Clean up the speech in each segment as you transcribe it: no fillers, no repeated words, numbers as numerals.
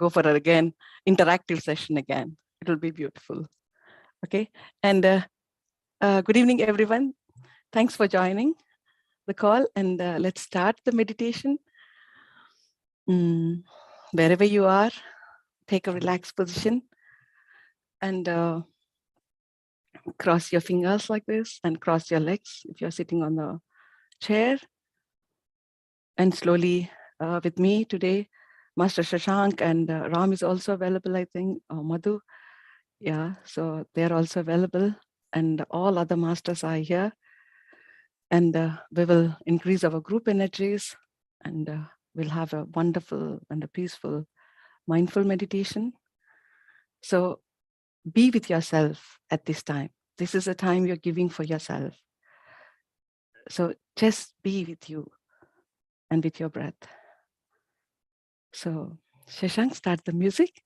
go for it again, interactive session again. It will be beautiful. Okay. And good evening, everyone. Thanks for joining the call, and let's start the meditation. Wherever you are, take a relaxed position and cross your fingers like this and cross your legs if you're sitting on the chair. And slowly with me today, Master Shashank and Ram is also available, I think, Madhu. Yeah, so they're also available, and all other masters are here. And we will increase our group energies, and we'll have a wonderful and a peaceful, mindful meditation. So be with yourself at this time. This is a time you're giving for yourself. So just be with you and with your breath. So Shashank, start the music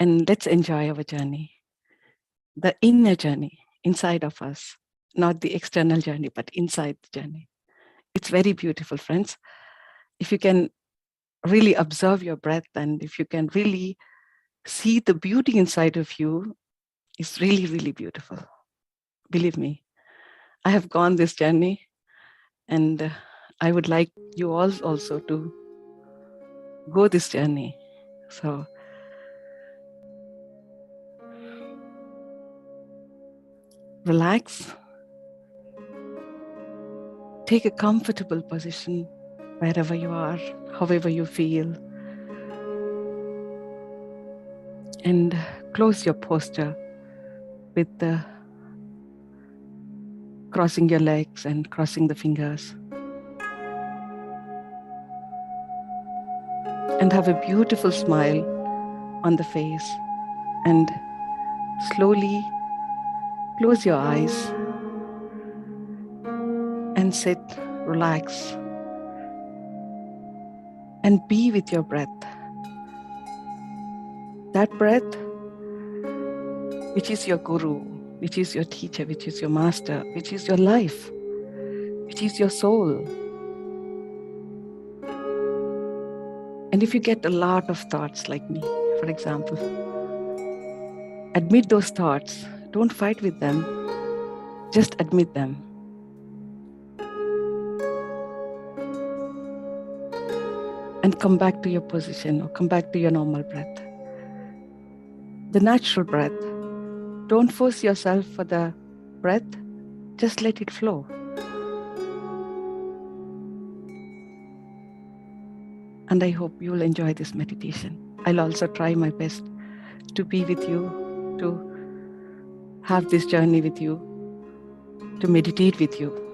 and let's enjoy our journey. The inner journey inside of us, not the external journey, but inside the journey. It's very beautiful, friends. If you can really observe your breath and if you can really see the beauty inside of you, it's really, really beautiful. Believe me, I have gone this journey, and I would like you all also to go this journey. So relax, take a comfortable position wherever you are, however you feel, and close your posture with the crossing your legs and crossing the fingers. And have a beautiful smile on the face, and slowly close your eyes and sit, relax, and be with your breath. That breath, which is your guru, which is your teacher, which is your master, which is your life, which is your soul. And if you get a lot of thoughts like me, for example, admit those thoughts. Don't fight with them. Just admit them. And come back to your position or come back to your normal breath. The natural breath. Don't force yourself for the breath. Just let it flow. And I hope you will enjoy this meditation. I'll also try my best to be with you, to have this journey with you, to meditate with you.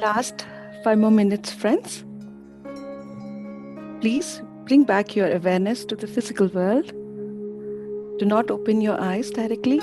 Last 5 more minutes, friends. Please bring back your awareness to the physical world. Do not open your eyes directly.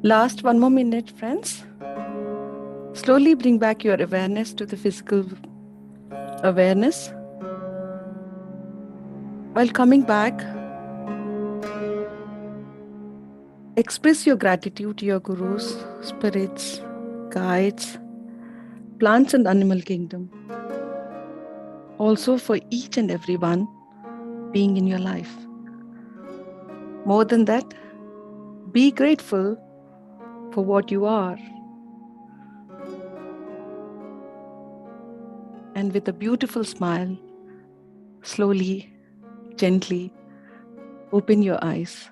Last 1 more minute, friends. Slowly bring back your awareness to the physical awareness. While coming back, express your gratitude to your gurus, spirits, guides, plants and animal kingdom. Also for each and every one being in your life. More than that, be grateful for what you are. And with a beautiful smile, slowly, gently, open your eyes.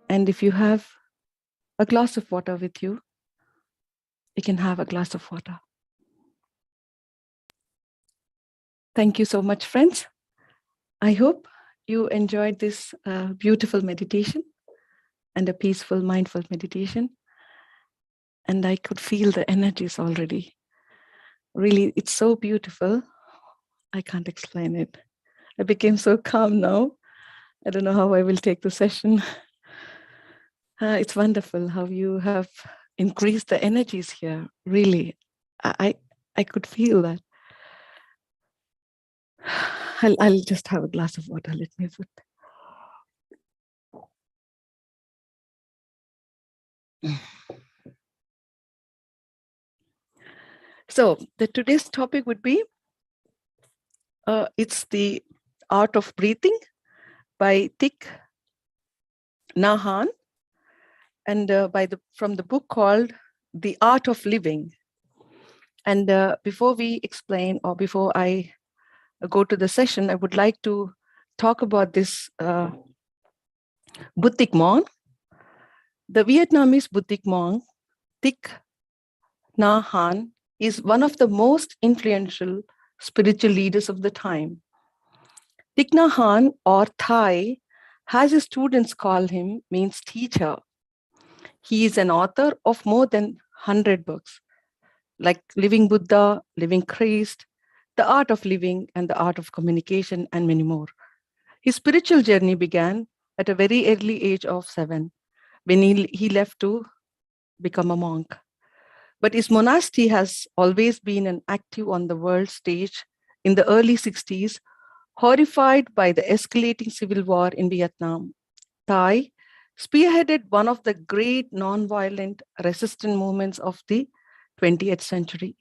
And if you have a glass of water with you, you can have a glass of water. Thank you so much, friends. I hope you enjoyed this beautiful meditation and a peaceful, mindful meditation. And I could feel the energies already. Really, it's so beautiful. I can't explain it. I became so calm now. I don't know how I will take the session. It's wonderful how you have increased the energies here. Really, I could feel that. I'll just have a glass of water. Let me put. So today's topic would be, it's the art of breathing by Thich, Nhah, and from the book called The Art of Living. And before we explain, or before I go to the session, I would like to talk about this Buddhist monk. The Vietnamese Buddhist monk, Thich Nhat Hanh, is one of the most influential spiritual leaders of the time. Thich Nhat Hanh, or Thai, as his students call him, means teacher. He is an author of more than 100 books, like Living Buddha, Living Christ, The Art of Living, and The Art of Communication, and many more. His spiritual journey began at a very early age of 7, when he left to become a monk. But his monastery has always been an active on the world stage. In the early 60s, horrified by the escalating civil war in Vietnam, Thai spearheaded one of the great nonviolent resistance movements of the 20th century.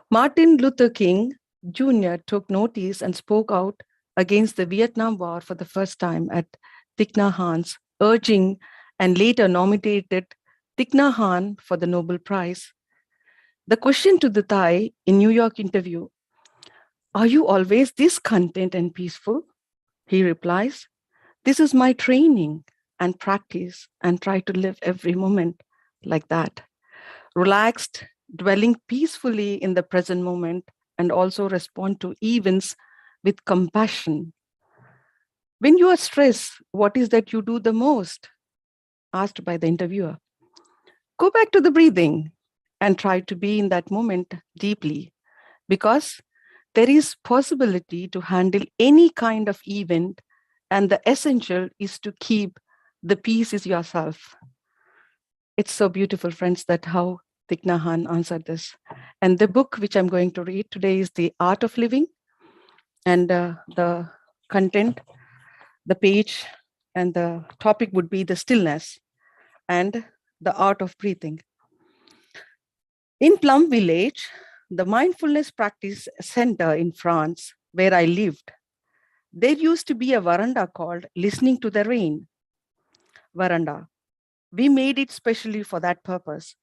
Martin Luther King Jr. took notice and spoke out against the Vietnam War for the first time at Thich Nhat Hanh's urging, and later nominated Thich Nhat Hanh for the Nobel Prize. The question to the Thai in New York interview, "Are you always this content and peaceful?" He replies, "This is my training and practice, and try to live every moment like that. Relaxed, dwelling peacefully in the present moment, and also respond to events with compassion." When you are stressed, what is that you do the most? Asked by the interviewer. Go back to the breathing and try to be in that moment deeply, because there is possibility to handle any kind of event, and the essential is to keep the peace is yourself. It's so beautiful, friends, that how Thich Nhat Hanh answered this. And the book which I'm going to read today is The Art of Living, and the content, the page, and the topic would be the stillness and the art of breathing. In Plum Village, the mindfulness practice center in France, where I lived, there used to be a veranda called Listening to the Rain veranda. We made it specially for that purpose,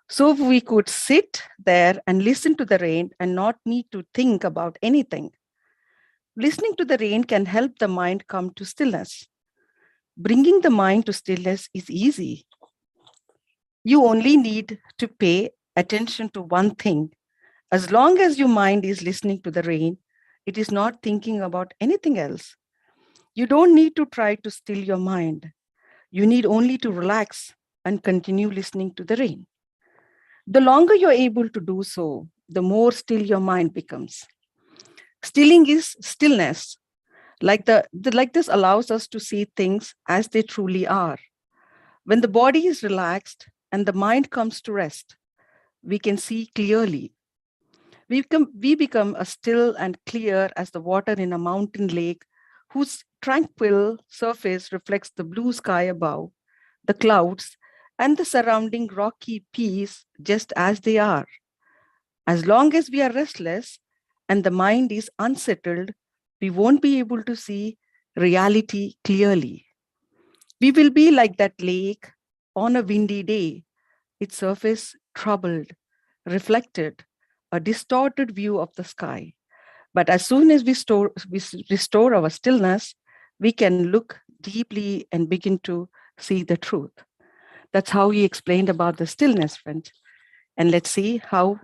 so we could sit there and listen to the rain and not need to think about anything. Listening to the rain can help the mind come to stillness. Bringing the mind to stillness is easy. You only need to pay attention to one thing. As long as your mind is listening to the rain, it is not thinking about anything else. You don't need to try to still your mind. You need only to relax and continue listening to the rain. The longer you're able to do so, the more still your mind becomes. Stilling is stillness. Like this allows us to see things as they truly are. When the body is relaxed and the mind comes to rest, we can see clearly. We become as still and clear as the water in a mountain lake whose tranquil surface reflects the blue sky above, the clouds, and the surrounding rocky peaks just as they are. As long as we are restless and the mind is unsettled, we won't be able to see reality clearly. We will be like that lake on a windy day, its surface troubled, reflected, a distorted view of the sky. But as soon as we restore our stillness, we can look deeply and begin to see the truth. That's how he explained about the stillness, friends. And let's see how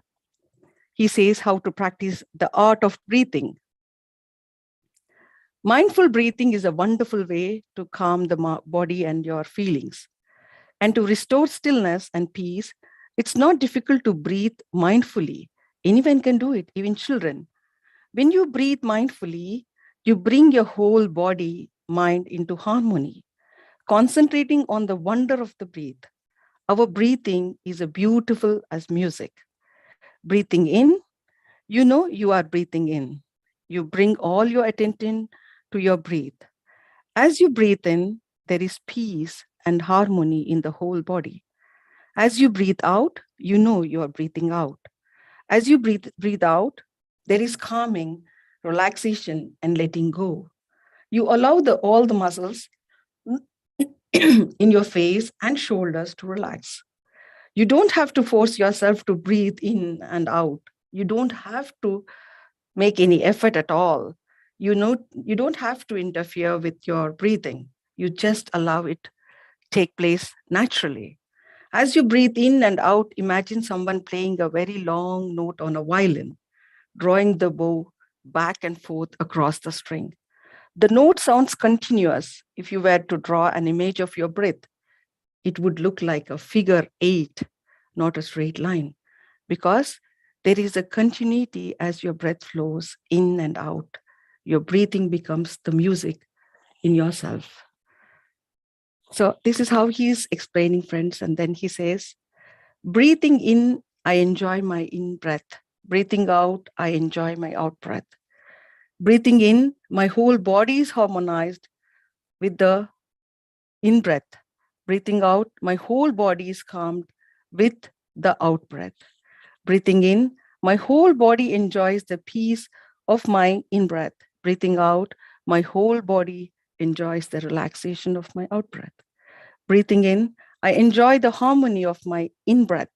he says how to practice the art of breathing. Mindful breathing is a wonderful way to calm the body and your feelings. And to restore stillness and peace, it's not difficult to breathe mindfully. Anyone can do it, even children. When you breathe mindfully, you bring your whole body, mind into harmony, concentrating on the wonder of the breath. Our breathing is as beautiful as music. Breathing in, you know you are breathing in. You bring all your attention to your breath. As you breathe in, there is peace and harmony in the whole body. As you breathe out, you know you are breathing out. As you breathe out, there is calming, relaxation, and letting go. You allow all the muscles in your face and shoulders to relax. You don't have to force yourself to breathe in and out. You don't have to make any effort at all. You don't have to interfere with your breathing. You just allow it take place naturally. As you breathe in and out, imagine someone playing a very long note on a violin, drawing the bow back and forth across the string. The note sounds continuous. If you were to draw an image of your breath, it would look like a figure eight, not a straight line, because there is a continuity as your breath flows in and out. Your breathing becomes the music in yourself. So, this is how he's explaining, friends. And then he says, breathing in, I enjoy my in breath. Breathing out, I enjoy my out breath. Breathing in, my whole body is harmonized with the in breath. Breathing out, my whole body is calmed with the out breath. Breathing in, my whole body enjoys the peace of my in breath. Breathing out, my whole body enjoys the relaxation of my out breath. Breathing in, I enjoy the harmony of my in breath.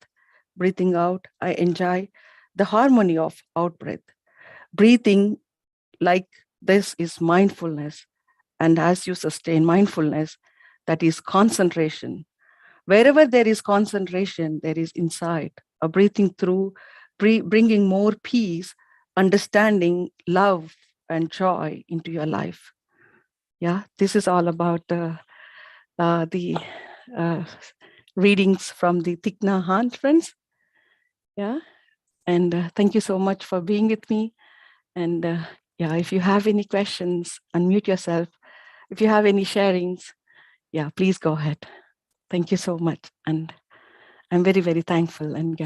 Breathing out, I enjoy the harmony of out breath. Breathing like this is mindfulness. And as you sustain mindfulness, that is concentration. Wherever there is concentration, there is insight, a breathing through, bringing more peace, understanding, love, and joy into your life. Yeah, this is all about the readings from the Thich Nhat Hanh, friends. Yeah, and thank you so much for being with me. And yeah, if you have any questions, unmute yourself. If you have any sharings, yeah, please go ahead. Thank you so much. And I'm very, very thankful and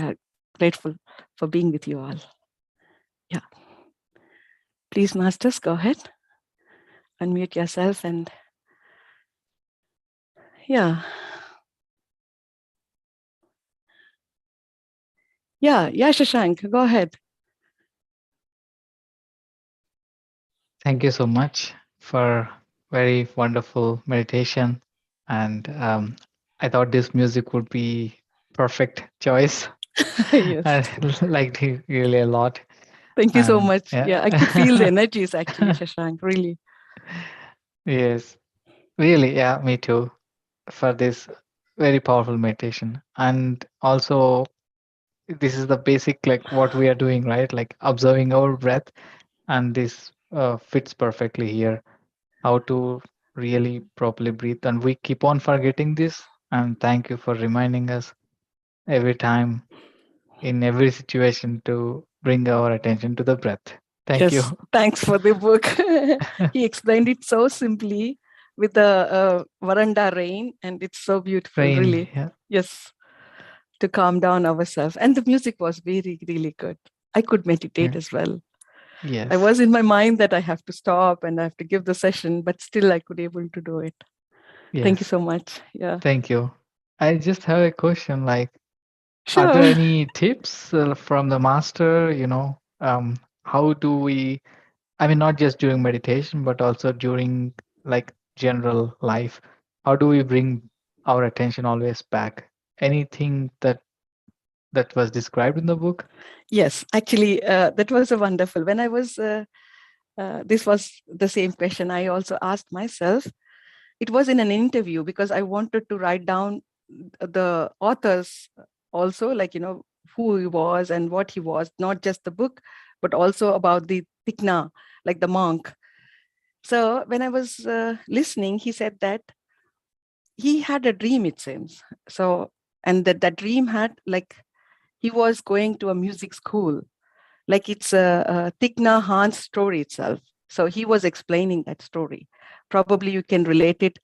grateful for being with you all. Yeah. Please, masters, go ahead. Unmute yourself and yeah. Yeah, Shashank, go ahead. Thank you so much for very wonderful meditation. And I thought this music would be perfect choice. Yes. I liked it really a lot. Thank you so And much. Yeah, I could feel the energies actually, Shashank, really. yes, really, yeah, me too. For this very powerful meditation. And also, this is the basic, like what we are doing, right? Like observing our breath. And this fits perfectly here. How to really properly breathe. And we keep on forgetting this. And thank you for reminding us every time in every situation to bring our attention to the breath. Thank you. Yes, thanks for the book. He explained it so simply, with the veranda rain, and it's so beautiful, Rain. really. Yeah. Yes, to calm down ourselves. And the music was really, really good. I could meditate Yeah. as well. I Yes. was in my mind that I have to stop and I have to give the session, but still I could able to do it. Thank you Yes. so much. Yeah. Thank you. I just have a question. Like, are there Sure. any tips from the master? How do we? I mean, not just during meditation, but also during like general life. How do we bring our attention always back? Anything that was described in the book? Yes, actually, that was a wonderful. When I was, this was the same question I also asked myself. It was in an interview because I wanted to write down the authors also, like, who he was and what he was, not just the book, but also about the Thich, like the monk. So when I was listening, he said that he had a dream, it seems. So, and that dream had like, he was going to a music school, like it's a Thich Han's story itself. So he was explaining that story. Probably you can relate it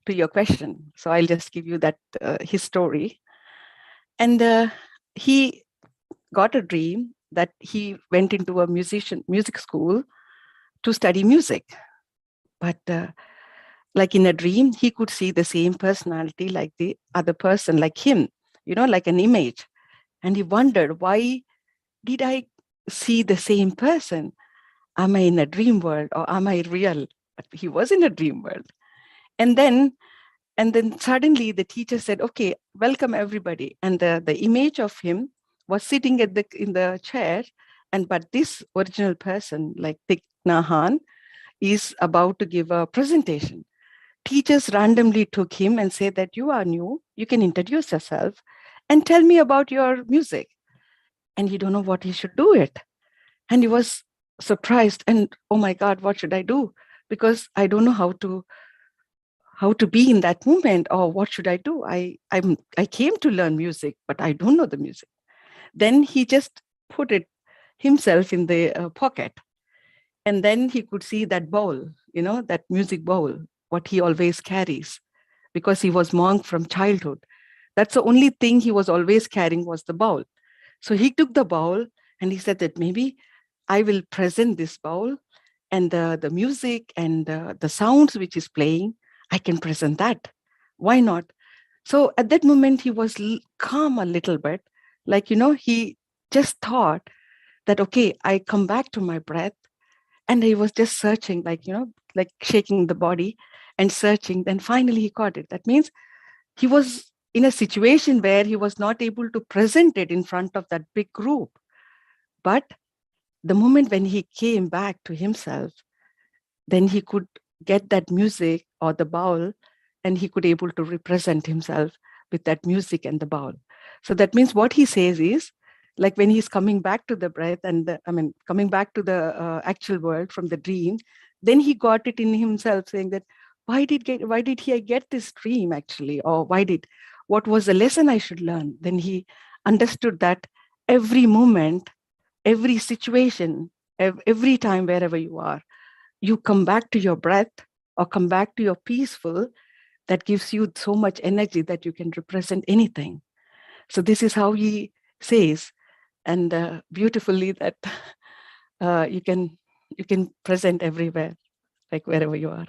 to your question. So I'll just give you that his story. And he got a dream that he went into a music school to study music. But like in a dream, he could see the same personality like the other person, like him, like an image. And he wondered, why did I see the same person? Am I in a dream world or am I real? But he was in a dream world. And then suddenly the teacher said, okay, welcome everybody. And the image of him was sitting in the chair. And but this original person, like Thich Nhat, is about to give a presentation. Teachers randomly took him and said that you are new, you can introduce yourself and tell me about your music. And he don't know what he should do it. And he was surprised and, oh my God, what should I do? Because I don't know how to be in that moment, or what should I do? I came to learn music, but I don't know the music. Then he just put it himself in the pocket, and then he could see that bowl, that music bowl, what he always carries, because he was monk from childhood. That's the only thing he was always carrying, was the bowl. So he took the bowl and he said that maybe I will present this bowl, and the music and the sounds which is playing, I can present that. Why not? So at that moment, he was calm a little bit. Like, he just thought that, okay, I come back to my breath. And he was just searching, like, like shaking the body and searching. Then finally he got it. That means he was in a situation where he was not able to present it in front of that big group. But the moment when he came back to himself, then he could get that music or the bowl, and he could able to represent himself with that music and the bowl. So that means what he says is, like when he's coming back to the breath and coming back to the actual world from the dream, then he got it in himself, saying that why did he get this dream actually, or what was the lesson I should learn? Then he understood that every moment, every situation, every time, wherever you are, you come back to your breath or come back to your peaceful, that gives you so much energy that you can represent anything. So this is how he says, and beautifully that you can present everywhere, like wherever you are.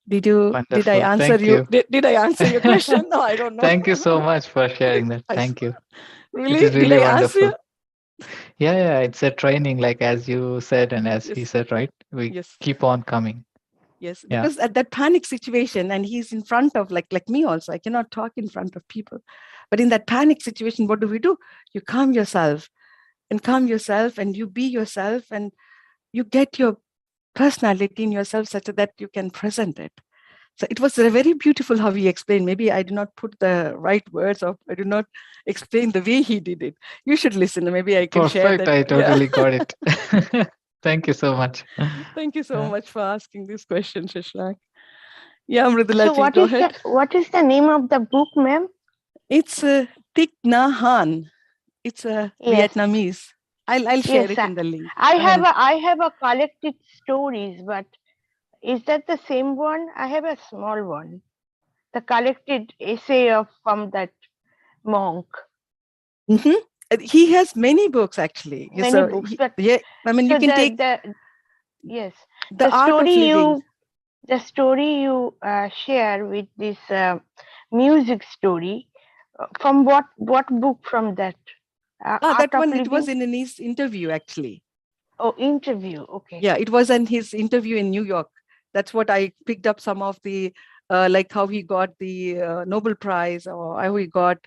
Did I Wonderful. answer Thank you? you. Did I answer your question? No, I don't know. Thank you so much for sharing that. I, Thank you. It really? is Did really I answer wonderful. you? Yeah, yeah, it's a training, like as you said, and as he Yes. said, right? We Yes. keep on coming. Yes, Yeah. because at that panic situation, and he's in front of, like me also, I cannot talk in front of people. But in that panic situation, what do? You calm yourself, and you be yourself, and you get your personality in yourself such that you can present it. So it was very beautiful how he explained. Maybe I did not put the right words, or I did not explain the way he did it. You should listen. Maybe I can share Perfect. that. I Yeah. totally got it. Thank you so much. Thank you so Yeah. much for asking this question, Shashank. Yeah, Mridula So ji, go ahead. what is the name of the book, ma'am? It's Thich Nhat. It's a Yes, Vietnamese. I'll share yes. it in the link. I I have am I have a collected stories, but Is that the same one? I have a small one. The collected essay from that monk. Mhm. He has many books actually. Many books, but yeah, I mean, you so can take yes, The Art of Living. the story you share with this music story from what book from that Art That of one, it was Living? in his interview actually. Oh, interview. Okay. Yeah, it was in his interview in New York. That's what I picked up some of the, like how he got the Nobel Prize, or how he got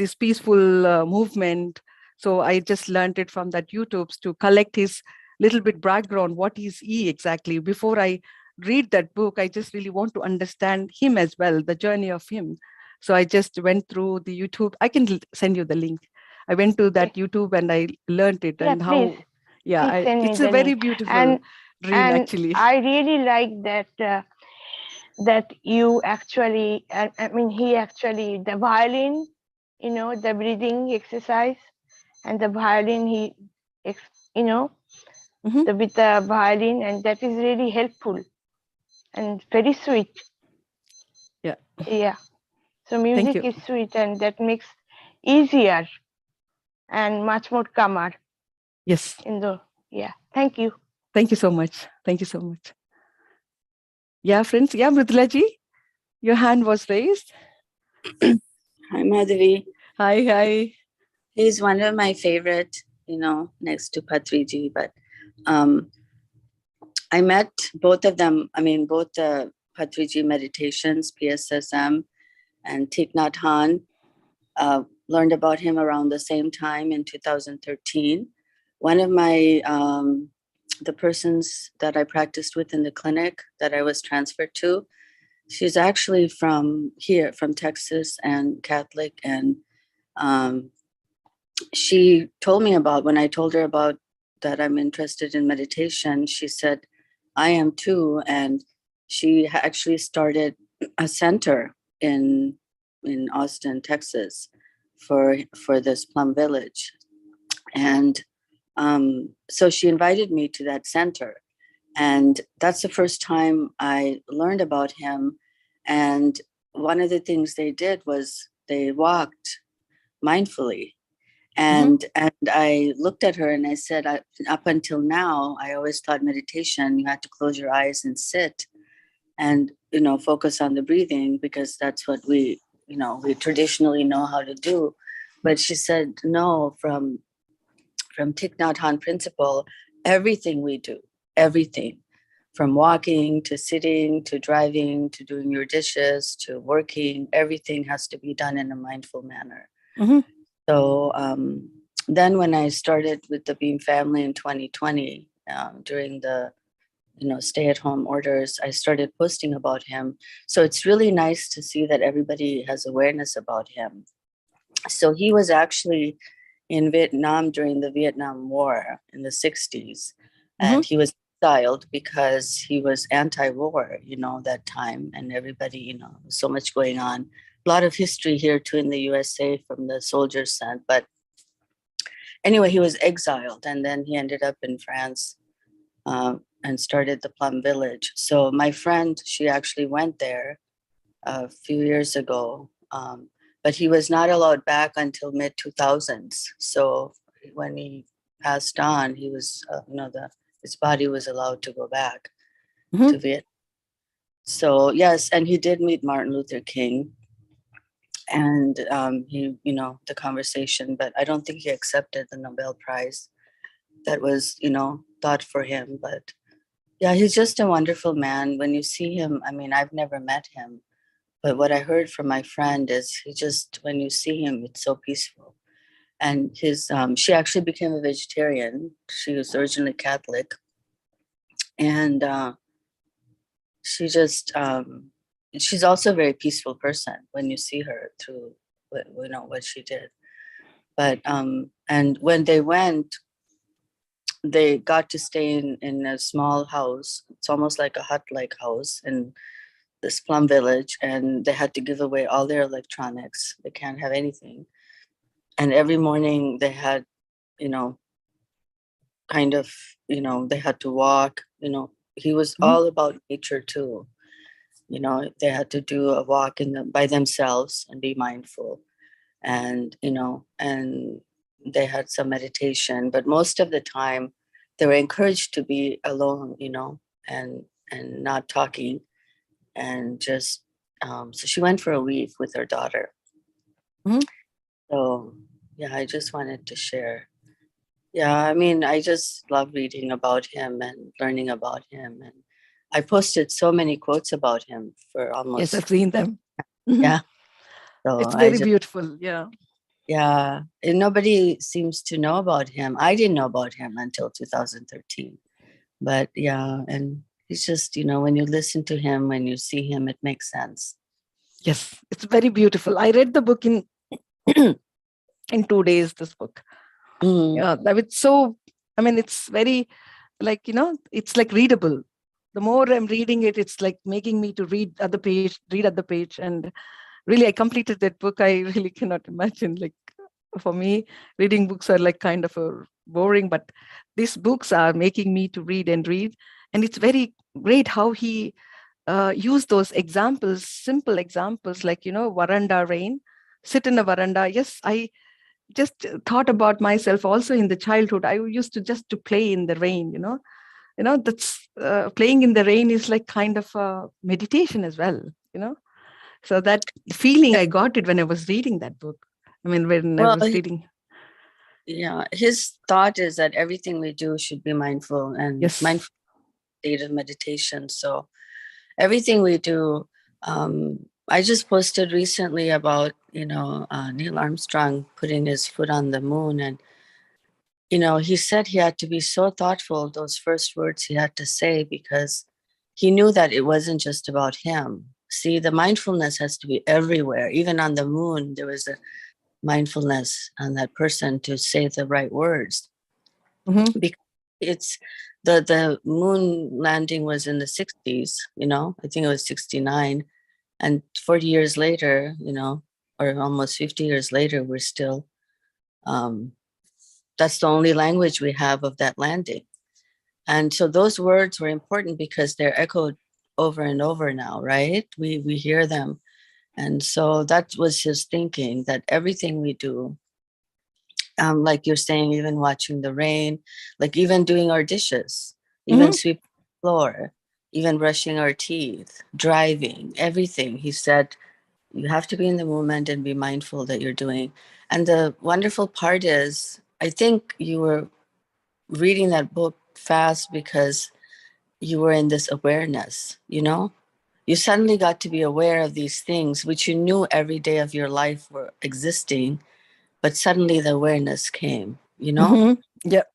this peaceful movement. So I just learned it from that YouTube's to collect his little bit background. What is he exactly? Before I read that book, I just really want to understand him as well, the journey of him. So I just went through the YouTube. I can send you the link. I went to that YouTube and I learned it, Yeah, and please. how, yeah, Please send me it's a the very link. beautiful read And actually. I really like that that you actually, I mean, he actually, the violin, the breathing exercise, and the violin, you know, Mhm. with the violin, and that is really helpful and very sweet. Yeah, Yeah. So thank music you. is sweet, and that makes easier and much more calmer Yes, in the, yeah. Thank you. thank you so much. Thank you so much. Yeah, friends. Yeah, Mridulaji, your hand was raised. Hi, Madhavi. Hi, hi. He's one of my favorite, next to Patriji. But I met both of them. I mean, both the Patriji meditations, PSSM, and Thich Nhat Hanh. Learned about him around the same time in 2013. One of my the persons that I practiced with in the clinic that I was transferred to, she's actually from here, from Texas, and Catholic, and she told me about, when I told her about that I'm interested in meditation, she said, I am too. And she actually started a center in Austin, Texas for this Plum Village. And so she invited me to that center. And that's the first time I learned about him. And one of the things they did was they walked mindfully. And I looked at her and I said, up until now, I always thought meditation, you had to close your eyes and sit and, focus on the breathing, because that's what we traditionally know how to do. But she said, no, from Thich Nhat Hanh principle, everything we do, everything, from walking to sitting to driving to doing your dishes to working, everything has to be done in a mindful manner. Mm-hmm. So then when I started with the Beam family in 2020, during the stay-at-home orders, I started posting about him. So it's really nice to see that everybody has awareness about him. So he was actually in Vietnam during the Vietnam War in the 60s. And he was exiled because he was anti-war, that time. And everybody, so much going on. A lot of history here too in the USA from the soldiers sent. But anyway, he was exiled. And then he ended up in France and started the Plum Village. So my friend, she actually went there a few years ago. But he was not allowed back until mid 2000s. So when he passed on, he was, his body was allowed to go back to Vietnam. So yes, and he did meet Martin Luther King, and he, the conversation, but I don't think he accepted the Nobel Prize that was, thought for him. But yeah, he's just a wonderful man. When you see him, I mean, I've never met him, but what I heard from my friend is he just, when you see him, it's so peaceful. And she actually became a vegetarian. She was originally Catholic. And she just, she's also a very peaceful person when you see her through, what she did. But, and when they went, they got to stay in a small house. It's almost like a hut-like house in this Plum Village, and they had to give away all their electronics. They can't have anything. And every morning they had, kind of, they had to walk, he was Mhm. all about nature too. You know, they had to do a walk by themselves and be mindful. And, you know, and they had some meditation, but most of the time they were encouraged to be alone, you know, and not talking, and just so she went for a week with her daughter. Mhm. So yeah, I just wanted to share. Yeah, I mean, I just love reading about him and learning about him. And I posted so many quotes about him for Yes, I've almost, seen them. Mhm. yeah. So It's I very just, beautiful. Yeah. yeah, and nobody seems to know about him. I didn't know about him until 2013. But yeah, and he's just, you know, when you listen to him, when you see him, it makes sense. Yes, it's very beautiful. I read the book in in 2 days. This book. Mm, Yeah, it's so. I mean, it's very like it's like readable. The more I'm reading it, it's like making me to read other page, and really, I completed that book. I really cannot imagine. Like for me, reading books are like kind of a boring, but these books are making me to read and read, and it's very great how he used those examples, simple examples, like veranda rain. Sit in a veranda. Yes, I just thought about myself also in the childhood. I used to just to play in the rain. That's playing in the rain is like kind of a meditation as well. You know so that feeling, yeah. I got it when I was reading that book. I mean, when I Well, was reading. yeah, his thought is that everything we do should be mindful, and Yes. mindful state of meditation. So everything we do, I just posted recently about, Neil Armstrong putting his foot on the moon. And, he said he had to be so thoughtful, those first words he had to say, because he knew that it wasn't just about him. See, the mindfulness has to be everywhere. Even on the moon, there was a mindfulness on that person to say the right words. Mm-hmm. Because it's the moon landing was in the 60s, I think it was 69. And 40 years later, or almost 50 years later, we're still, that's the only language we have of that landing. And so those words were important because they're echoed over and over now, right? We hear them. And so that was his thinking, that everything we do, like you're saying, even watching the rain, like even doing our dishes, even Mm-hmm. sweeping the floor, even brushing our teeth, driving, everything. He said, you have to be in the moment and be mindful that you're doing. And the wonderful part is, I think you were reading that book fast because you were in this awareness, You suddenly got to be aware of these things, which you knew every day of your life were existing, but suddenly the awareness came, Mm-hmm. Yeah.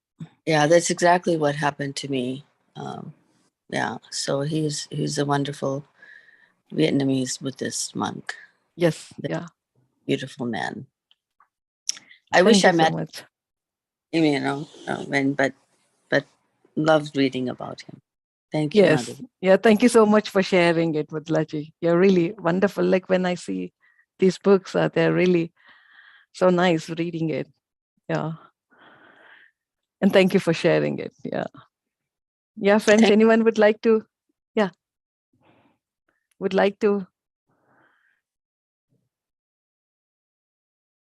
Yeah, that's exactly what happened to me. Yeah, so he's a wonderful Vietnamese Buddhist monk, Yes. the Yeah. beautiful man. I wish Thank I you so met much. him, but loved reading about him. Thank you, Yes. Madhavi. Yeah. Thank you so much for sharing it with Laji. You're really wonderful. Like when I see these books, they're really so nice reading it. Yeah. And thank you for sharing it. Yeah. Yeah, friends, Thank anyone would like to, yeah, would like to,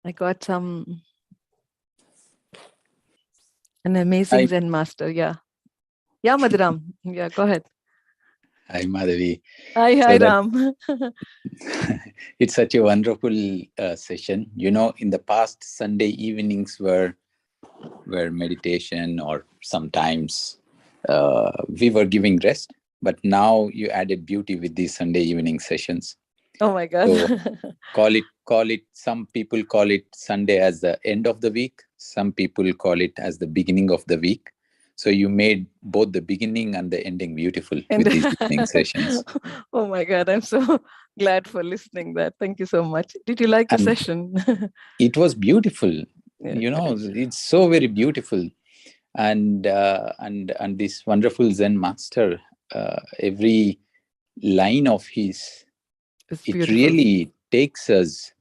I got an amazing Hi, Zen master. Yeah. Yeah, Madhuram. Yeah, go ahead. hi, Madhavi. Hi, So that Ram. it's such a wonderful session. In the past, Sunday evenings were meditation, or sometimes we were giving rest. But now you added beauty with these Sunday evening sessions. Oh my God. So call it. Some people call it Sunday as the end of the week. Some people call it as the beginning of the week. So you made both the beginning and the ending beautiful And with these evening sessions. oh my God, I'm so glad for listening that. Thank you so much. Did you like the And session? it was beautiful. Yeah, great. It's so very beautiful. And this wonderful Zen master, every line of his, It's it beautiful. really takes us.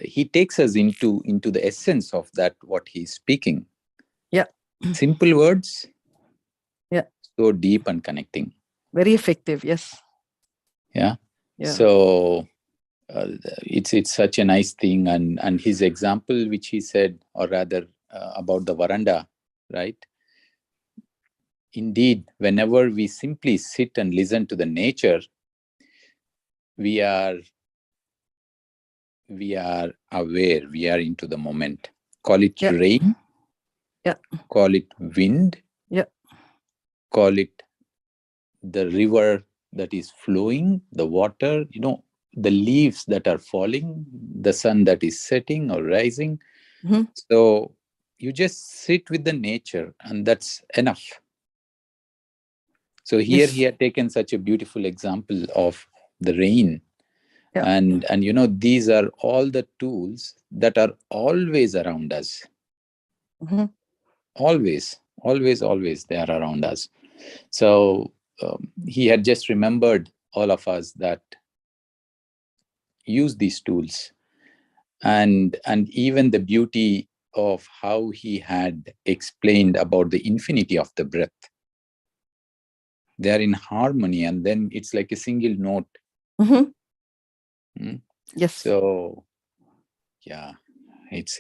He takes us into the essence of that what he's speaking. Yeah. Simple words, Yeah. so deep and connecting. Very effective. Yes. Yeah. Yeah. So it's such a nice thing. And his example, which he said, or rather about the veranda, right? Indeed, whenever we simply sit and listen to the nature, we are aware, we are into the moment. Call it Yeah. rain, Yeah. call it wind, Yeah. call it the river that is flowing, the water, the leaves that are falling, the sun that is setting or rising. Mm-hmm. So you just sit with the nature, and that's enough. So here Yes. he had taken such a beautiful example of the rain. Yeah. And these are all the tools that are always around us. Mm-hmm. Always they are around us. So he had just remembered all of us that use these tools, and even the beauty of how he had explained about the infinity of the breath. They are in harmony, and then it's like a single note. Mm-hmm. Yes. So yeah, it's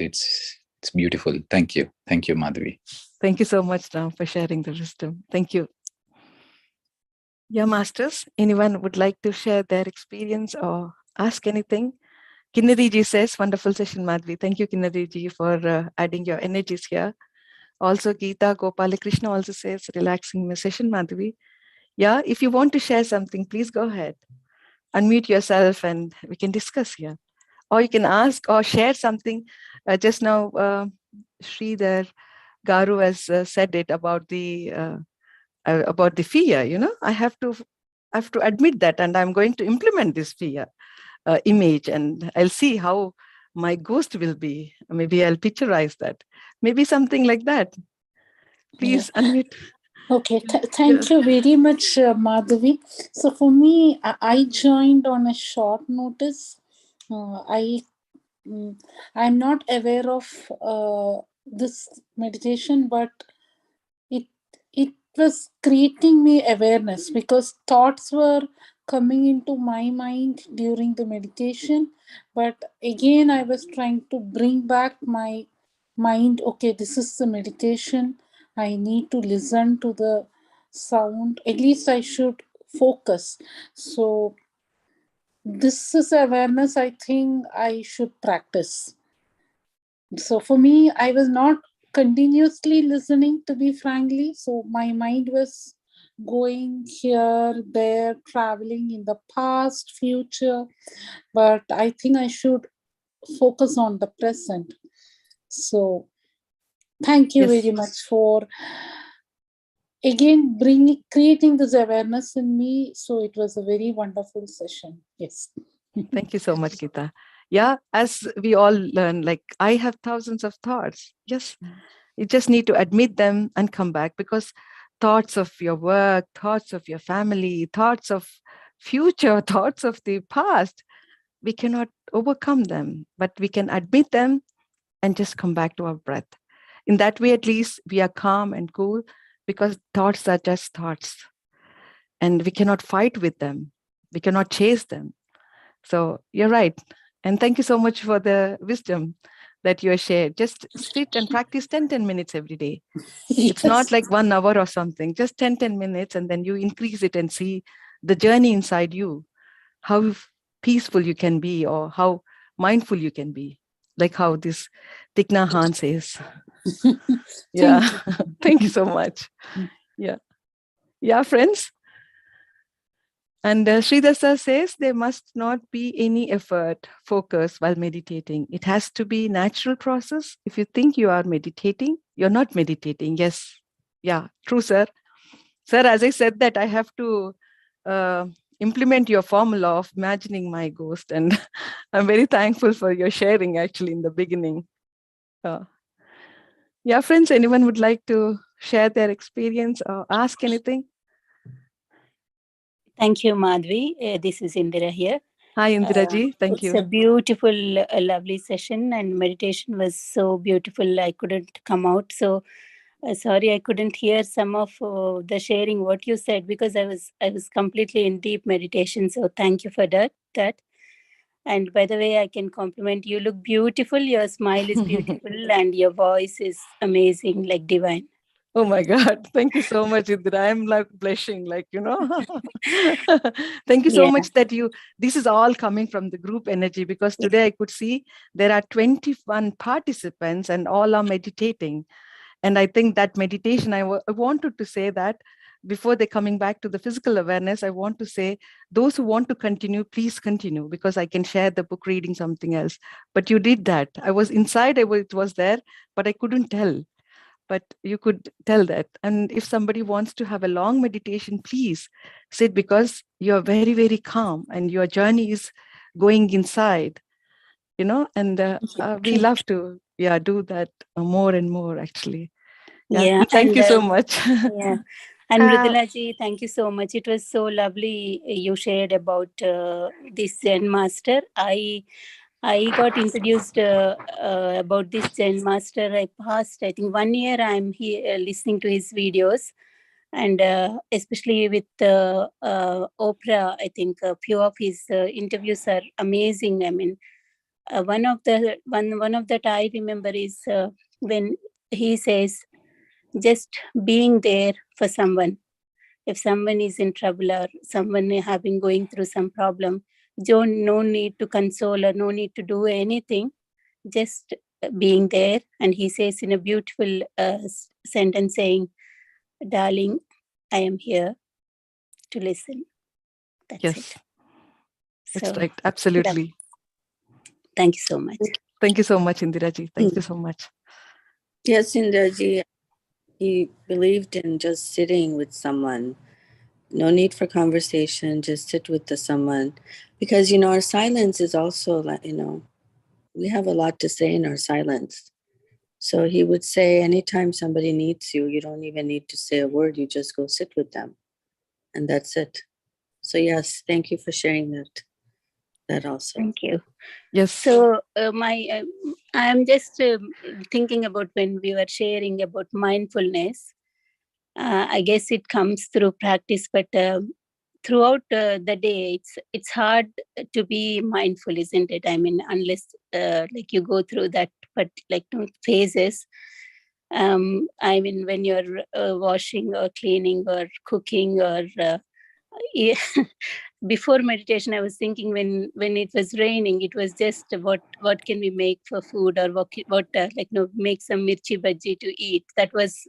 beautiful. Thank you, Madhavi. Thank you so much, Ram, for sharing the wisdom. Thank you. Yeah, masters, anyone would like to share their experience or ask anything? Kinnari ji says, wonderful session, Madhavi. Thank you, Kinnari ji, for adding your energies here. Also, Geeta Gopalakrishna also says, relaxing session, Madhavi. Yeah, if you want to share something, please go ahead. Unmute yourself and we can discuss here. Or you can ask or share something. Just now, Sridhar Garu has said it about the fear. I have to admit that, and I'm going to implement this fear image, and I'll see how my ghost will be. Maybe I'll picturize that. Maybe something like that. Please unmute. Okay, thank you very much, Madhavi. So for me, I joined on a short notice. I'm not aware of this meditation, but it was creating me awareness, because thoughts were coming into my mind during the meditation. But again, I was trying to bring back my mind. Okay, this is the meditation. I need to listen to the sound. At least I should focus. So this is awareness I think I should practice. So for me, I was not continuously listening, to be frankly. So my mind was going here, there, traveling in the past, future. But I think I should focus on the present. So thank you very much for again creating this awareness in me. So it was a very wonderful session. Yes. Thank you so much, Geeta. Yeah, as we all learn, like I have thousands of thoughts. Yes, you just need to admit them and come back, because thoughts of your work, thoughts of your family, thoughts of future, thoughts of the past, we cannot overcome them, but we can admit them and just come back to our breath. In that way, at least we are calm and cool, because thoughts are just thoughts and we cannot fight with them. We cannot chase them. So you're right. And thank you so much for the wisdom that you have shared. Just sit and practice 10 minutes every day. Yes. It's not like 1 hour or something, just 10 minutes, and then you increase it and see the journey inside you, how peaceful you can be or how mindful you can be. Like how this Thich Nhah says. Yeah. Thank you so much. Yeah. Yeah, friends. And Sridhar sir says there must not be any effort, focus while meditating. It has to be natural process. If you think you are meditating, you're not meditating. Yes. Yeah, true, sir. Sir, as I said that, I have to implement your formula of imagining my ghost. And I'm very thankful for your sharing actually in the beginning. Yeah, friends, anyone would like to share their experience or ask anything? Thank you, Madhavi. This is Indira here. Hi, Indira ji. Thank you. It's a beautiful, lovely session, and meditation was so beautiful. I couldn't come out. So Sorry, I couldn't hear some of the sharing what you said because I was completely in deep meditation. So thank you for that. And by the way, I can compliment you. Look beautiful. Your smile is beautiful, and your voice is amazing, like divine. Oh my God. Thank you so much, Indra. I'm like blushing, like, Thank you so Yeah. much that this is all coming from the group energy, because today I could see there are 21 participants and all are meditating. And I think that meditation, I wanted to say that before they're coming back to the physical awareness, I want to say, those who want to continue, please continue, because I can share the book reading something else. But you did that. I was inside, it was there, but I couldn't tell. But you could tell that. And if somebody wants to have a long meditation, please sit, because you're very, very calm and your journey is going inside, and we love to do that more and more, actually. Yeah. Thank you so much. Yeah. And Mridulaji, thank you so much. It was so lovely you shared about this Zen master. I got introduced about this Zen master. I think 1 year I'm here listening to his videos, and especially with Oprah. I think a few of his interviews are amazing. I mean, one of that I remember is when he says, just being there for someone. If someone is in trouble or someone going through some problem, no need to console or no need to do anything, just being there. And he says in a beautiful sentence saying, darling, I am here to listen. That's it. It's right. Absolutely. Thank you so much. Thank you so much, Indiraji. Thank you so much. Yes, Indiraji, he believed in just sitting with someone. No need for conversation, just sit with someone. Because, our silence is also, we have a lot to say in our silence. So he would say, anytime somebody needs you, you don't even need to say a word, you just go sit with them. And that's it. So yes, thank you for sharing that also. Thank you. Yes. So I'm just thinking about when we were sharing about mindfulness. I guess it comes through practice, but throughout the day, it's hard to be mindful, isn't it? I mean, unless like you go through that, but like phases. I mean, when you're washing or cleaning or cooking or before meditation, I was thinking when it was raining, it was just what can we make for food, or what make some mirchi bhaji to eat. That was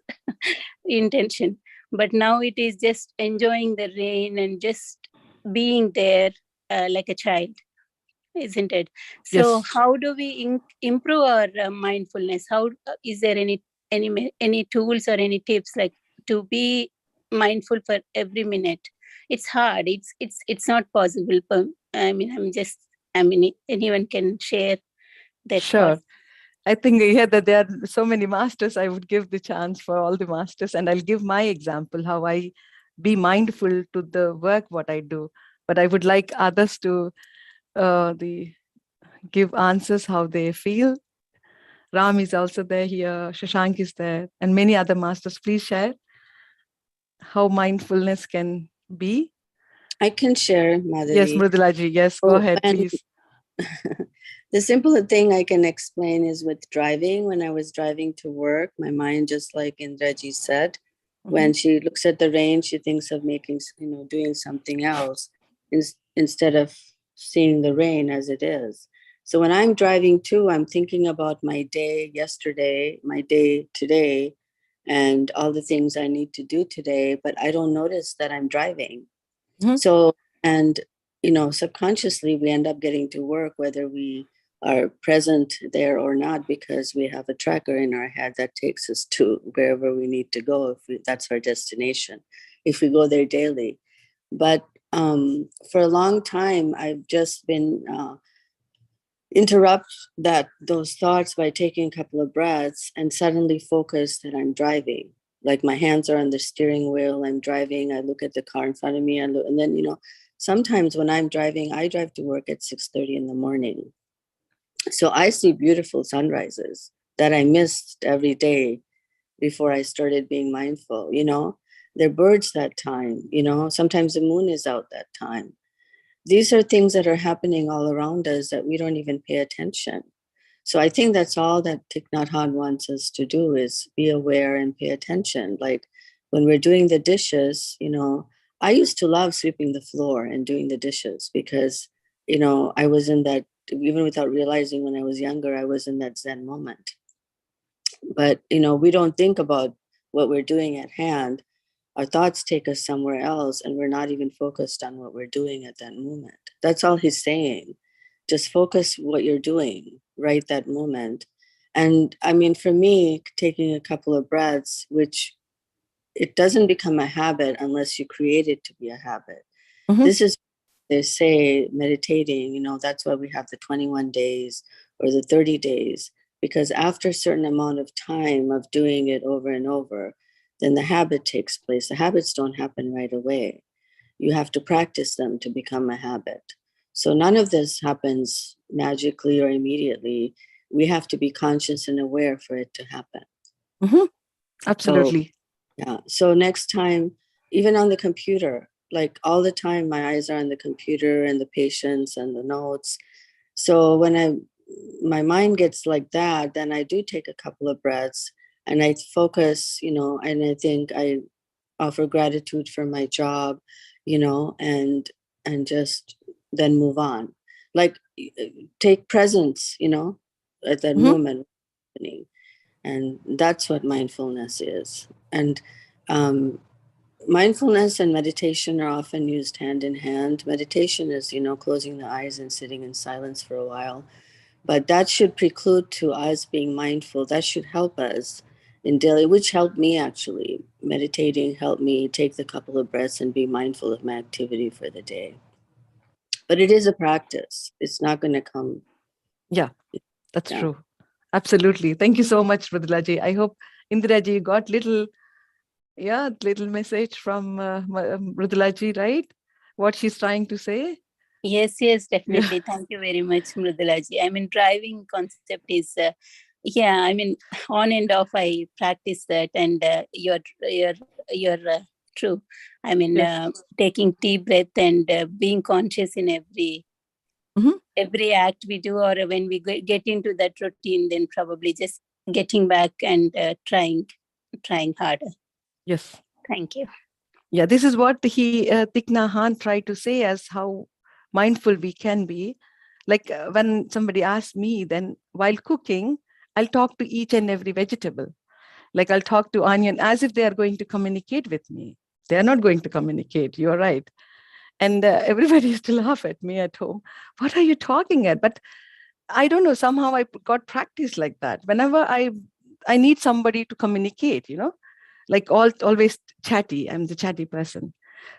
intention. But now it is just enjoying the rain and just being there like a child, isn't it? So how do we improve our mindfulness? How is there any tools or any tips like to be mindful for every minute? It's hard. It's not possible. I mean, anyone can share that. Sure. Thought. I think that there are so many masters. I would give the chance for all the masters, and I'll give my example how I be mindful to the work what I do. But I would like others to give answers how they feel. Ram is also there here. Shashank is there, and many other masters. Please share how mindfulness can be. I can share, Madhavi. Yes, Mridulaji. Yes, go ahead, please. The simple thing I can explain is with driving. When I was driving to work, my mind, just like Indraji said, when she looks at the rain, she thinks of making, doing something else instead of seeing the rain as it is. So when I'm driving too, I'm thinking about my day yesterday, my day today, and all the things I need to do today, but I don't notice that I'm driving. So, and, subconsciously we end up getting to work, whether we are present there or not, because we have a tracker in our head that takes us to wherever we need to go, if that's our destination, if we go there daily. But for a long time, I've just been interrupt those thoughts by taking a couple of breaths and suddenly focus that I'm driving. Like my hands are on the steering wheel, I'm driving, I look at the car in front of me, and then, sometimes when I'm driving, I drive to work at 6:30 in the morning. So I see beautiful sunrises that I missed every day before I started being mindful, you know. There are birds that time, you know. Sometimes the moon is out that time. These are things that are happening all around us that we don't even pay attention. So I think that's all that Thich Nhat Hanh wants us to do, is be aware and pay attention. Like when we're doing the dishes, you know, I used to love sweeping the floor and doing the dishes because, you know, I was in that, even without realizing when I was younger, I was in that Zen moment. But, you know, we don't think about what we're doing at hand. Our thoughts take us somewhere else and we're not even focused on what we're doing at that moment. That's all he's saying. Just focus what you're doing right that moment. And I mean, for me, taking a couple of breaths, which it doesn't become a habit unless you create it to be a habit. Mhm. This is, they say, meditating, you know, that's why we have the 21 days or the 30 days, because after a certain amount of time of doing it over and over, then the habit takes place. The habits don't happen right away. You have to practice them to become a habit. So none of this happens magically or immediately. We have to be conscious and aware for it to happen. Mhm. Absolutely. Yeah. So next time, even on the computer, like all the time, my eyes are on the computer and the patients and the notes. So when my mind gets like that, then I do take a couple of breaths and I focus, you know, and I think I offer gratitude for my job, you know, and just then move on. Like take presence, you know, at that Mhm. moment happening. And that's what mindfulness is. And mindfulness and meditation are often used hand in hand. Meditation is, you know, closing the eyes and sitting in silence for a while. But that should preclude to us being mindful. That should help us in daily, which helped me actually. Meditating helped me take the couple of breaths and be mindful of my activity for the day. But it is a practice. It's not going to come. Yeah, that's Yeah. true. Absolutely. Thank you so much, Mridulaji. I hope Indiraji got little message from Mridulaji, right? What she's trying to say. Yes, definitely. Thank you very much, Mridulaji. I mean, driving concept is, I mean, on and off, I practice that, and you're true. I mean, Yes. taking deep breath and being conscious in Mhm. every act we do, or when we get into that routine, then probably just getting back and trying harder. Yes. Thank you. Yeah, this is what Thich Nhat Hanh tried to say as how mindful we can be. Like when somebody asks me, then while cooking, I'll talk to each and every vegetable. Like I'll talk to onion as if they are going to communicate with me. They are not going to communicate. You're right. And everybody used to laugh at me at home. What are you talking at? But I don't know. Somehow I got practice like that. Whenever I need somebody to communicate, you know, like always chatty. I'm the chatty person.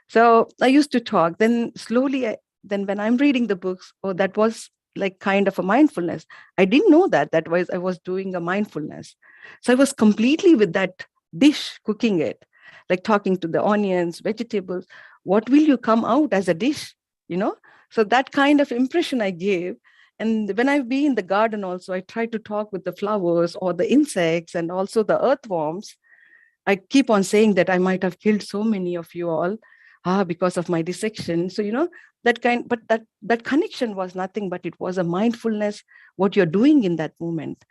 So I used to talk. Then slowly, then when I'm reading the books, oh, that was like kind of a mindfulness. I didn't know that was I was doing a mindfulness. So I was completely with that dish, cooking it, like talking to the onions, vegetables. What will you come out as a dish? You know. So that kind of impression I gave. And when I be in the garden also, I try to talk with the flowers or the insects and also the earthworms. I keep on saying that I might have killed so many of you all because of my dissection. So, you know, but that connection was nothing, but it was a mindfulness, what you're doing in that moment.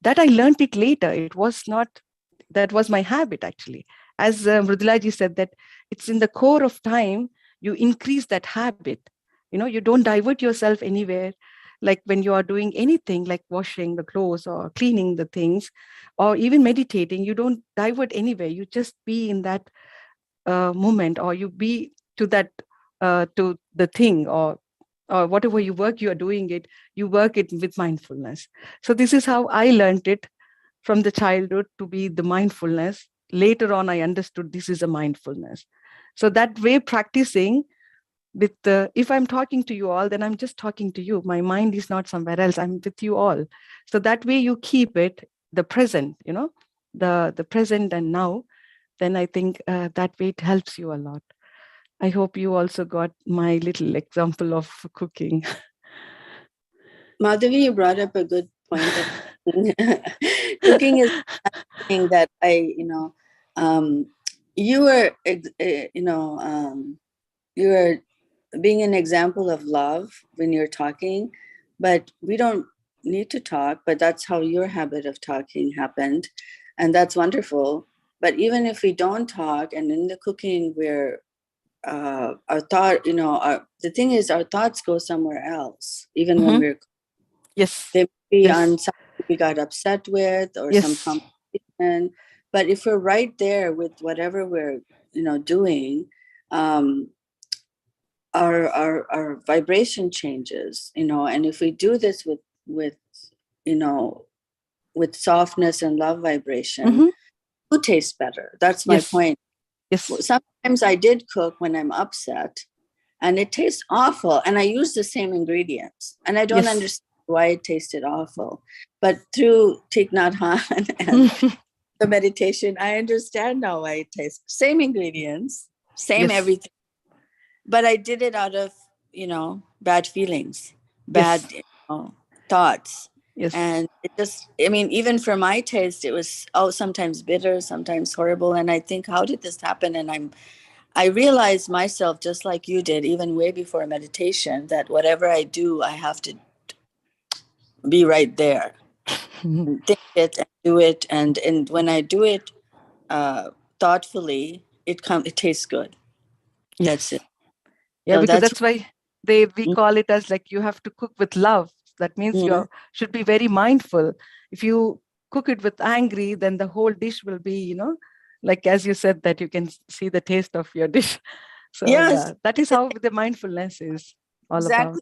That I learned it later. It was not, that was my habit actually. As Mridulaji said, that it's in the core of time, you increase that habit. You know, you don't divert yourself anywhere. Like when you are doing anything like washing the clothes or cleaning the things, or even meditating, you don't divert anywhere. You just be in that moment, or you be to that, to the thing, or whatever you are doing it, you work it with mindfulness. So this is how I learned it from the childhood, to be the mindfulness. Later on, I understood this is a mindfulness. So that way practicing with if I'm talking to you all, then I'm just talking to you. My mind is not somewhere else. I'm with you all. So that way you keep it the present, you know, the present and now. Then I think that way it helps you a lot. I hope you also got my little example of cooking. Madhavi, you brought up a good point. Cooking is something that you were, you were being an example of love when you're talking, but we don't need to talk, but that's how your habit of talking happened. And that's wonderful. But even if we don't talk, and in the cooking, we're our thought, the thing is, our thoughts go somewhere else, even when we're, Yes. they may be Yes. on something we got upset with or Yes. some conversation. But if we're right there with whatever we're, doing, our vibration changes, and if we do this with with softness and love vibration, food tastes better. That's my Yes. point. Yes. Sometimes I did cook when I'm upset and it tastes awful, and I use the same ingredients, and I don't Yes. understand why it tasted awful. But through Thich Nhat Hanh and the meditation, I understand now why it tastes same ingredients, same Yes. everything. But I did it out of, bad feelings, bad thoughts. Yes. And it just, even for my taste, it was sometimes bitter, sometimes horrible. And I think, how did this happen? And I realized myself, just like you did, even way before meditation, that whatever I do, I have to be right there and think it and do it. And when I do it thoughtfully, it tastes good. That's it. Yeah, So because that's that's why we call it as like you have to cook with love. That means you should be very mindful. If you cook it with angry, then the whole dish will be, like as you said, that you can see the taste of your dish. So yes, that is how the mindfulness is all exactly.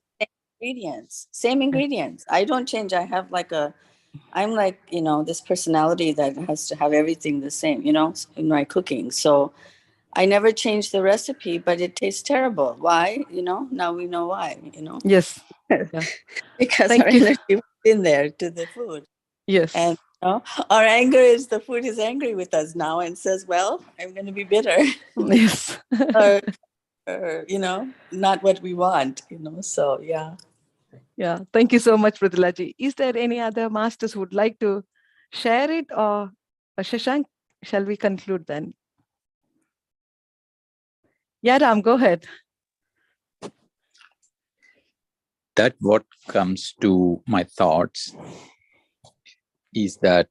about. Same ingredients. I don't change. I have I'm like, this personality that has to have everything the same, in my cooking. So I never change the recipe, but it tastes terrible. Why? Now we know why, Yes. Yeah. because Thank our you. energy was in there to the food. Yes. And our anger is the food is angry with us now and says, well, I'm going to be bitter. Yes. or, not what we want, so yeah. Yeah. Thank you so much, Mridulaji. Is there any other masters who would like to share it, or Shashank, shall we conclude then? Yeah, Ram, go ahead. That what comes to my thoughts is that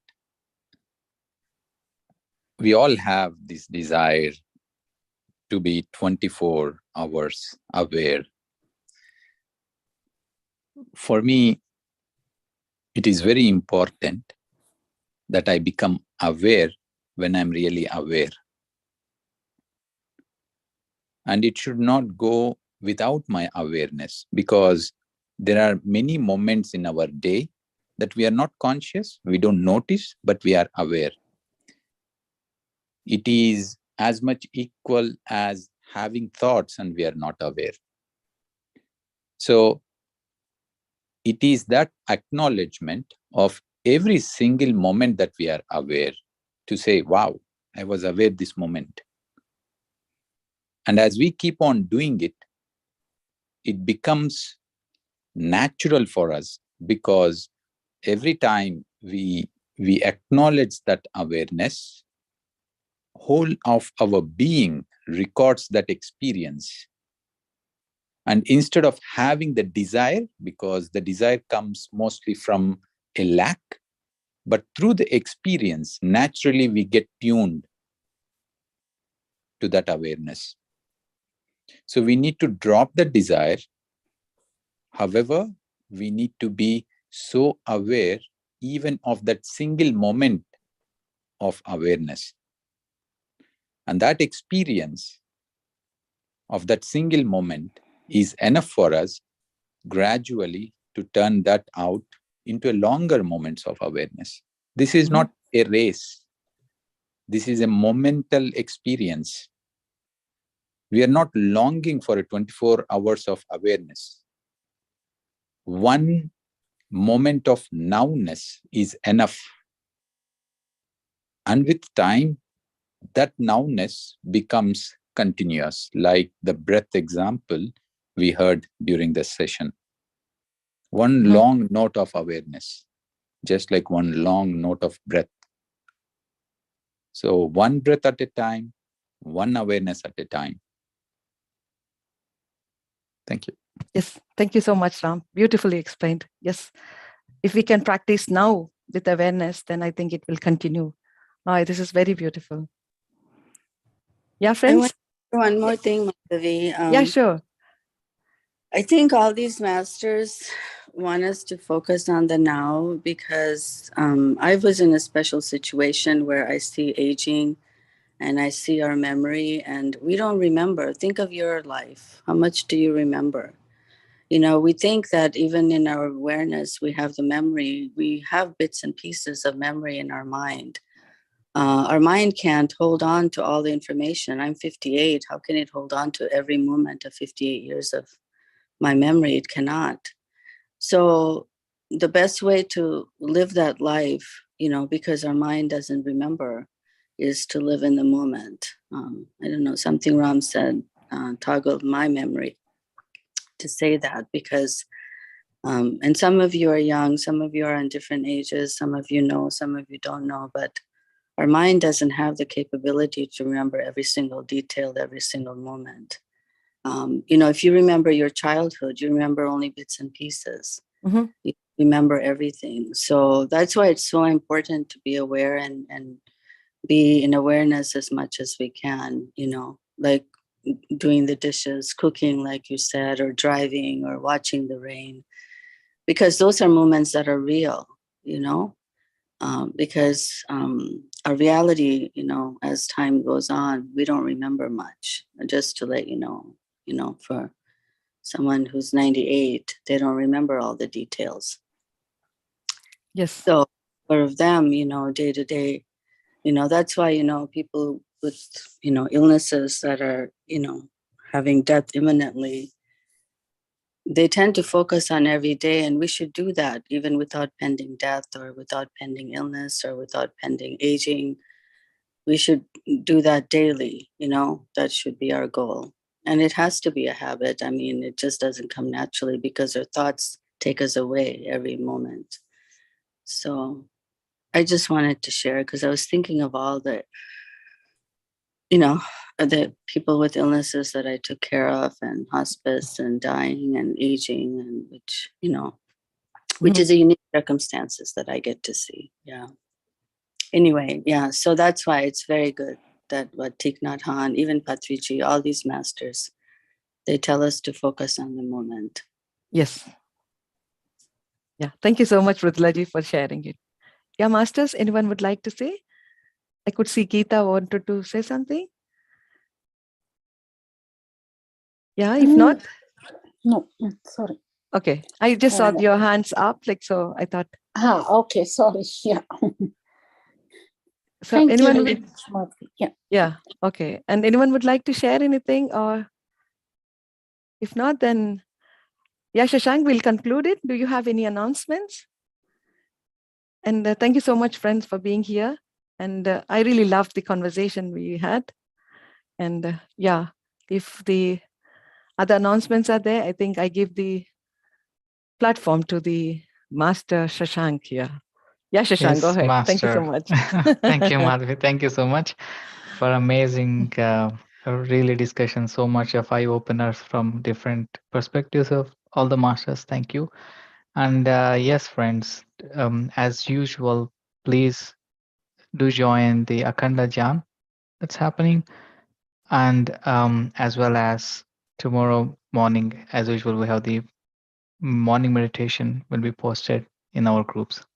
we all have this desire to be 24 hours aware. For me, it is very important that I become aware when I'm really aware. And it should not go without my awareness, because there are many moments in our day that we are not conscious, we don't notice, but we are aware. It is as much equal as having thoughts and we are not aware. So it is that acknowledgement of every single moment that we are aware to say, wow, I was aware this moment. And as we keep on doing it, it becomes natural for us, because every time we acknowledge that awareness, whole of our being records that experience. And instead of having the desire, because the desire comes mostly from a lack, but through the experience, naturally we get tuned to that awareness. So we need to drop the desire. However, we need to be so aware even of that single moment of awareness. And that experience of that single moment is enough for us gradually to turn that out into longer moments of awareness. This is not a race. This is a momental experience. We are not longing for a 24 hours of awareness. One moment of nowness is enough. And with time, that nowness becomes continuous, like the breath example we heard during the session. One long note of awareness. just like one long note of breath. So one breath at a time, one awareness at a time. Thank you. Yes, thank you so much, Ram. Beautifully explained. Yes, if we can practice now with awareness, then I think it will continue. Oh, this is very beautiful. Yeah, I friends? want one more thing, Madhavi. Yeah, sure. I think all these masters want us to focus on the now because I was in a special situation where I see aging and I see our memory and we don't remember. Think of your life. How much do you remember? You know, we think that even in our awareness, we have the memory. We have bits and pieces of memory in our mind. Our mind can't hold on to all the information. I'm 58. How can it hold on to every moment of 58 years of my memory? It cannot. So the best way to live that life, you know, because our mind doesn't remember, is to live in the moment. I don't know, something Ram said toggled my memory to say that because, and some of you are young, some of you are in different ages, some of you know, some of you don't know, but our mind doesn't have the capability to remember every single detail, every single moment. You know, if you remember your childhood, you remember only bits and pieces. Mm-hmm. You remember everything. So that's why it's so important to be aware and be in awareness as much as we can, you know, like doing the dishes, cooking, like you said, or driving or watching the rain, because those are moments that are real, you know, because our reality, you know, as time goes on, we don't remember much. Just to let you know, for someone who's 98, they don't remember all the details. Yes. So for them, you know, day to day, you know, that's why, you know, people with, you know, illnesses that are, you know, having death imminently, they tend to focus on every day, and we should do that even without pending death or without pending illness or without pending aging. We should do that daily, you know, that should be our goal. And it has to be a habit. I mean, it just doesn't come naturally because our thoughts take us away every moment. So I just wanted to share because I was thinking of all the, you know, the people with illnesses that I took care of and hospice and dying and aging, and which, you know, which is a unique circumstances that I get to see. Yeah. Anyway, yeah. So that's why it's very good that what Thich Nhat Hanh, even Patriji, all these masters, they tell us to focus on the moment. Yes. Yeah. Thank you so much, Rudlaji, for sharing it. Yeah, masters, anyone would like to say? I could see Geeta wanted to say something. Yeah, if not. No, sorry. Okay. I just saw your hands up, like, so I thought. Okay, sorry. Yeah. So Thank anyone you would, very much, Madhavi. Yeah. Yeah. Okay. And anyone would like to share anything, or if not, then yeah, Shashank, we'll conclude it. Do you have any announcements? And thank you so much, friends, for being here. And I really loved the conversation we had. And yeah, if the other announcements are there, I think I give the platform to the Master Shashank here. Yeah, Shashank, go Yes, ahead. Thank you so Master. much. Thank you, Madhavi. Thank you so much for amazing, really discussion. So much of eye openers from different perspectives of all the masters. Thank you. And yes, friends, as usual, please do join the Akhanda Jam that's happening, and as well as tomorrow morning, as usual, we have the morning meditation will be posted in our groups.